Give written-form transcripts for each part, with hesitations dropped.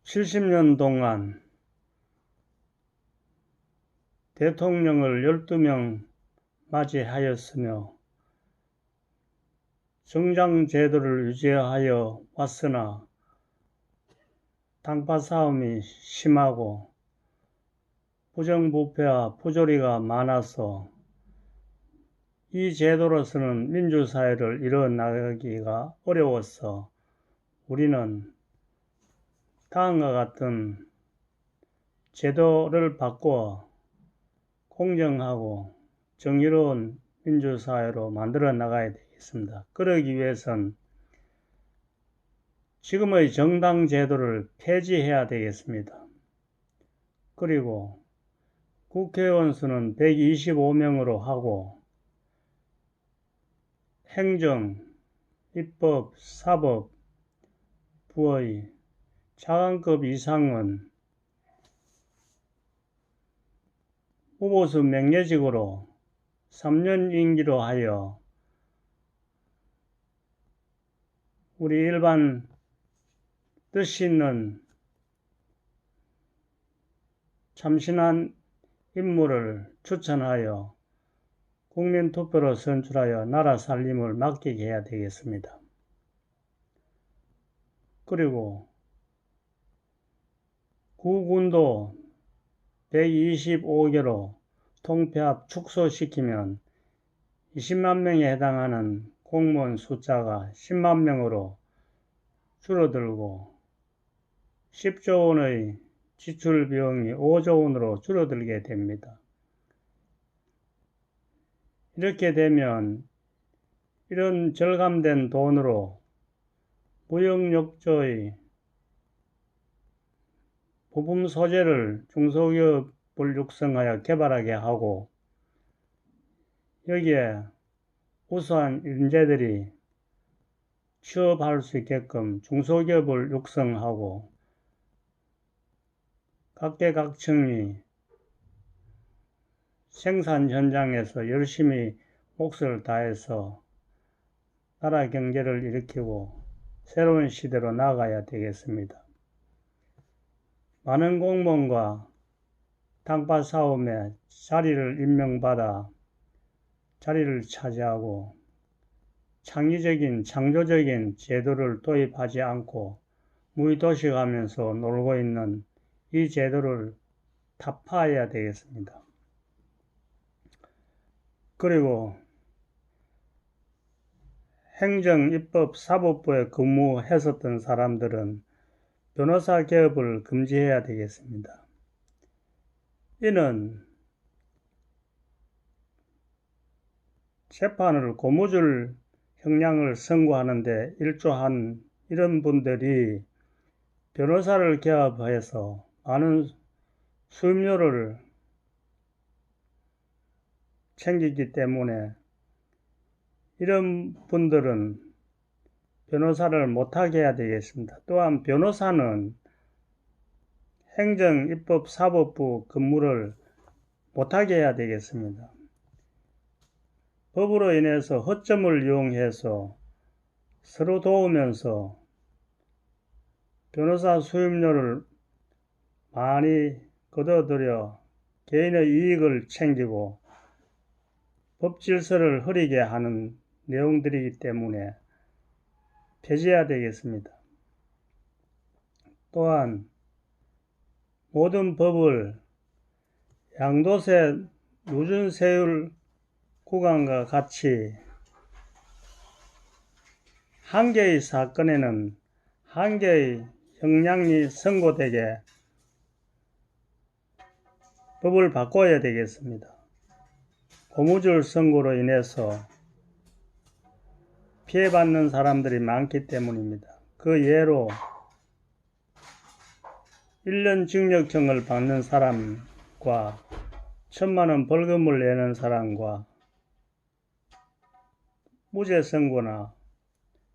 70년 동안 대통령을 12명 맞이하였으며 정당제도를 유지하여 왔으나 당파 싸움이 심하고 부정부패와 부조리가 많아서 이 제도로서는 민주사회를 이뤄나가기가 어려워서 우리는 다음과 같은 제도를 바꾸어 공정하고 정의로운 민주사회로 만들어 나가야 되겠습니다. 그러기 위해선 지금의 정당 제도를 폐지해야 되겠습니다. 그리고 국회의원 수는 125명으로 하고 행정, 입법, 사법, 부의 차관급 이상은 후보수 명예직으로 3년 임기로 하여 우리 일반 뜻 있는 참신한 인물을 추천하여 국민투표로 선출하여 나라 살림을 맡기게 해야 되겠습니다. 그리고 구군도 125개로 통폐합 축소시키면 20만 명에 해당하는 공무원 숫자가 10만 명으로 줄어들고 10조 원의 지출 비용이 5조 원으로 줄어들게 됩니다. 이렇게 되면 이런 절감된 돈으로 무역욕조의 부품 소재를 중소기업을 육성하여 개발하게 하고 여기에 우수한 인재들이 취업할 수 있게끔 중소기업을 육성하고 각계각층이 생산 현장에서 열심히 몫을 다해서 나라 경제를 일으키고 새로운 시대로 나아가야 되겠습니다. 많은 공무원과 당파 싸움에 자리를 임명받아 자리를 차지하고 창의적인 창조적인 제도를 도입하지 않고 무의도식하면서 놀고 있는 이 제도를 타파해야 되겠습니다. 그리고 행정, 입법, 사법부에 근무했었던 사람들은 변호사 개업을 금지해야 되겠습니다. 이는 재판을 고무줄 형량을 선고하는데 일조한 이런 분들이 변호사를 개업해서 많은 수임료를 챙기기 때문에 이런 분들은 변호사를 못하게 해야 되겠습니다. 또한 변호사는 행정, 입법, 사법부 근무를 못하게 해야 되겠습니다. 법으로 인해서 허점을 이용해서 서로 도우면서 변호사 수임료를 많이 거둬들여 개인의 이익을 챙기고 법 질서를 흐리게 하는 내용들이기 때문에 폐지해야 되겠습니다. 또한 모든 법을 양도세 누준세율 구간과 같이 한 개의 사건에는 한 개의 형량이 선고되게 법을 바꿔야 되겠습니다. 고무줄 선고로 인해서 피해받는 사람들이 많기 때문입니다. 그 예로 1년 징역형을 받는 사람과 1,000만 원 벌금을 내는 사람과 무죄 선고나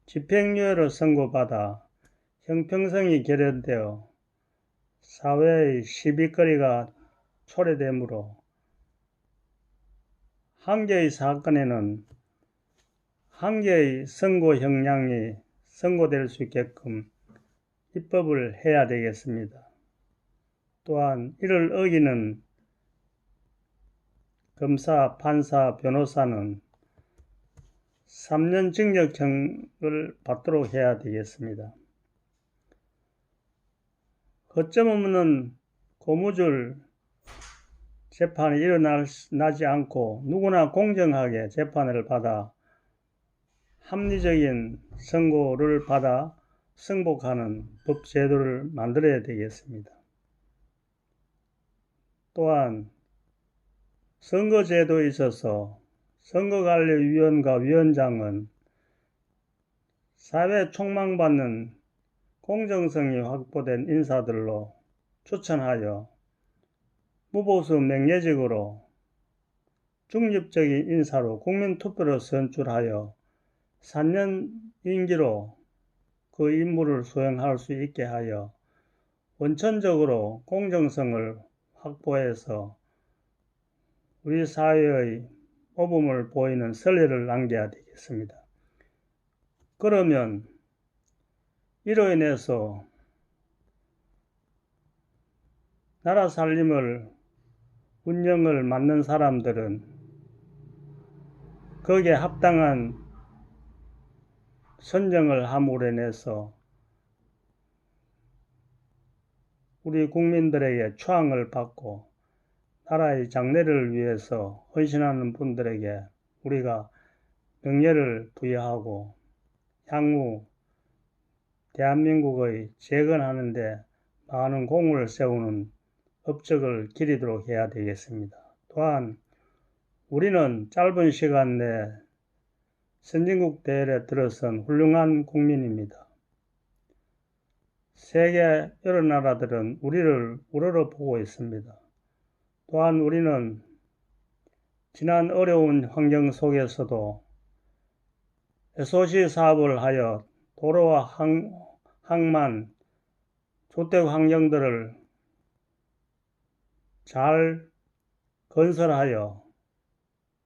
집행유예로 선고받아 형평성이 결여되어 사회의 시비거리가 초래되므로 한 개의 사건에는 한 개의 선고 형량이 선고될 수 있게끔 입법을 해야 되겠습니다. 또한 이를 어기는 검사, 판사, 변호사는 3년 징역형을 받도록 해야 되겠습니다. 허점 없는 고무줄 재판이 일어나지 않고 누구나 공정하게 재판을 받아 합리적인 선고를 받아 승복하는 법 제도를 만들어야 되겠습니다. 또한 선거제도에 있어서 선거관리위원과 위원장은 사회 촉망받는 공정성이 확보된 인사들로 추천하여 무보수 명예직으로 중립적인 인사로 국민투표로 선출하여 4년 임기로 그 임무를 수행할 수 있게 하여 원천적으로 공정성을 확보해서 우리 사회의 모범을 보이는 선례를 남겨야 되겠습니다. 그러면 이로 인해서 나라 살림을 운영을 맡는 사람들은 거기에 합당한 선정을 함으로 인해서 우리 국민들에게 추앙을 받고 나라의 장래를 위해서 헌신하는 분들에게 우리가 명예를 부여하고 향후 대한민국의 재건하는 데 많은 공을 세우는 업적을 기리도록 해야 되겠습니다. 또한 우리는 짧은 시간 내에 선진국 대열에 들어선 훌륭한 국민입니다. 세계 여러 나라들은 우리를 우러러보고 있습니다. 또한 우리는 지난 어려운 환경 속에서도 SOC 사업을 하여 도로와 항만, 주택 환경들을 잘 건설하여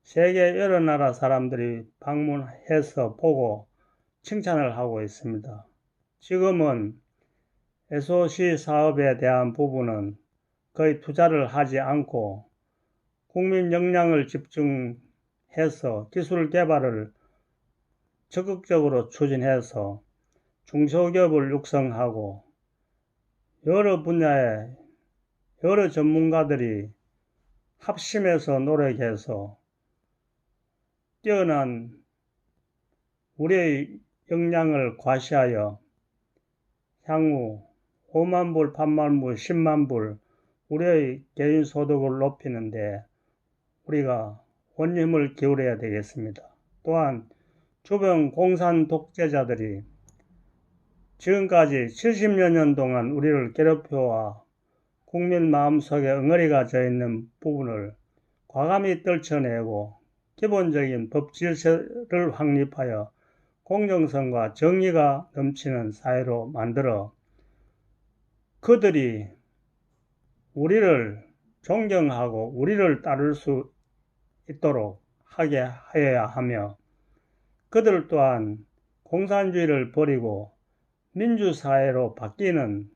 세계 여러 나라 사람들이 방문해서 보고 칭찬을 하고 있습니다. 지금은 SOC 사업에 대한 부분은 거의 투자를 하지 않고 국민 역량을 집중해서 기술 개발을 적극적으로 추진해서 중소기업을 육성하고 여러 분야의 여러 전문가들이 합심해서 노력해서 뛰어난 우리의 역량을 과시하여 향후 5만 불, 8만 불, 10만 불 우리의 개인 소득을 높이는데 우리가 온 힘을 기울여야 되겠습니다. 또한 주변 공산 독재자들이 지금까지 70여 년 동안 우리를 괴롭혀와 국민 마음속에 엉어리가 져 있는 부분을 과감히 떨쳐내고 기본적인 법 질서를 확립하여 공정성과 정의가 넘치는 사회로 만들어 그들이 우리를 존경하고 우리를 따를 수 있도록 하게 하여야 하며 그들 또한 공산주의를 버리고 민주사회로 바뀌는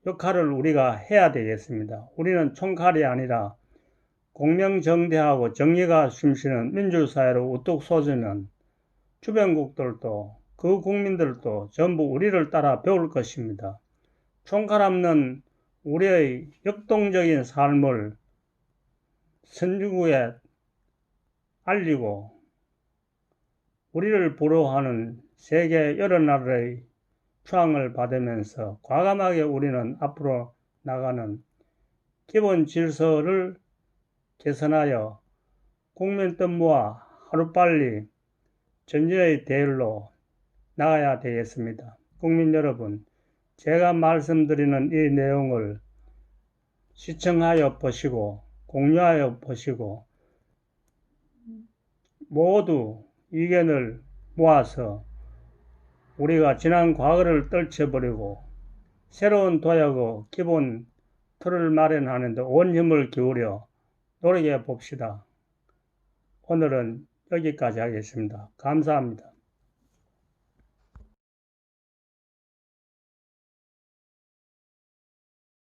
역할을 우리가 해야 되겠습니다. 우리는 총칼이 아니라 공명정대하고 정의가 숨쉬는 민주사회로 우뚝 솟는 주변국들도 그 국민들도 전부 우리를 따라 배울 것입니다. 총칼 없는 우리의 역동적인 삶을 선진국에 알리고 우리를 부러워하는 세계 여러 나라의 추앙을 받으면서 과감하게 우리는 앞으로 나가는 기본 질서를 개선하여 국민 뜻모아 하루빨리 전진의 대열로 나가야 되겠습니다. 국민 여러분, 제가 말씀드리는 이 내용을 시청하여 보시고 공유하여 보시고 모두 의견을 모아서 우리가 지난 과거를 떨쳐버리고 새로운 도약의 기본 틀을 마련하는 데 온 힘을 기울여 노력해 봅시다. 오늘은 여기까지 하겠습니다. 감사합니다.